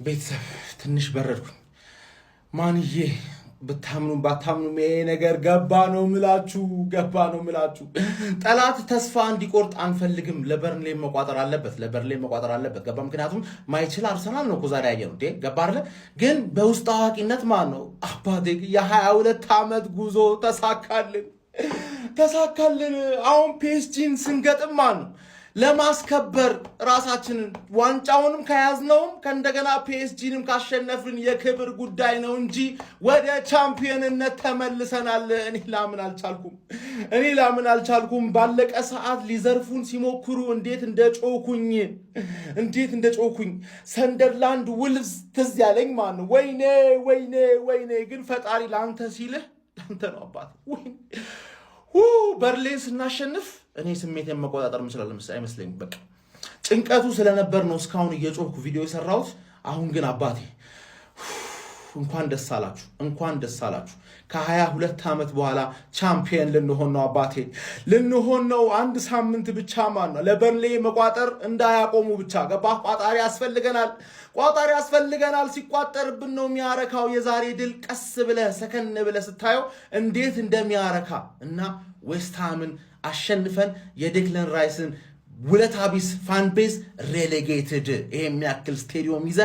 ቤተሰብ ትንሽ በረድኩኝ። ማንዬ ብታምኑ ባታምኑ ይሄ ነገር ገባ ነው ምላችሁ። ጠላት ተስፋ እንዲቆርጥ አንፈልግም። ለበርንሌ መቋጠር አለበት ገባ። ምክንያቱም ማይችል አርሰናል ነው እኮ ዛሬ ያየነው ገባ አይደለ? ግን በውስጥ አዋቂነት ማን ነው አባቴ የ22 ዓመት ጉዞ ተሳካልን። አሁን ፒኤስጂን ስንገጥም ማን ነው ለማስከበር ራሳችንን ዋንጫውንም ከያዝነውም ከእንደገና ፒኤስጂንም ካሸነፍን የክብር ጉዳይ ነው እንጂ ወደ ቻምፒዮንነት ተመልሰናል። እኔ ላምን አልቻልኩም። ባለቀ ሰዓት ሊዘርፉን ሲሞክሩ እንዴት እንደጮኩኝ ሰንደርላንድ ውልቭስ ትዝ ያለኝ ማን ነው። ወይኔ ግን ፈጣሪ ለአንተ ሲልህ ለአንተ ነው አባት። በርሊን ስናሸንፍ እኔ ስሜቴን መቆጣጠር ምችላል አይመስለኝም። በቃ ጭንቀቱ ስለነበር ነው እስካሁን እየጮኩ ቪዲዮ የሰራሁት። አሁን ግን አባቴ እንኳን ደስ አላችሁ። ከ22 ዓመት በኋላ ቻምፒየን ልንሆን ነው አባቴ፣ ልንሆን ነው። አንድ ሳምንት ብቻ ማን ነው ለበርንሌ መቋጠር እንዳያቆሙ ብቻ ገባ። ቋጣሪ ያስፈልገናል። ሲቋጠርብን ነው የሚያረካው። የዛሬ ድል ቀስ ብለህ ሰከን ብለህ ስታየው እንዴት እንደሚያረካ እና ዌስትሃምን አሸንፈን የዴክለን ራይስን ውለታ ቢስ ፋንቤዝ ሬሌጌትድ፣ ይሄ የሚያክል ስቴዲዮም ይዘ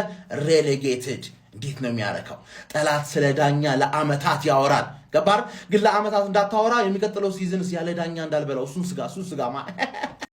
ሬሌጌትድ እንዴት ነው የሚያረካው? ጠላት ስለ ዳኛ ለአመታት ያወራል ገባር። ግን ለአመታት እንዳታወራ የሚቀጥለው ሲዝንስ ያለ ዳኛ እንዳልበላው እሱን ስጋ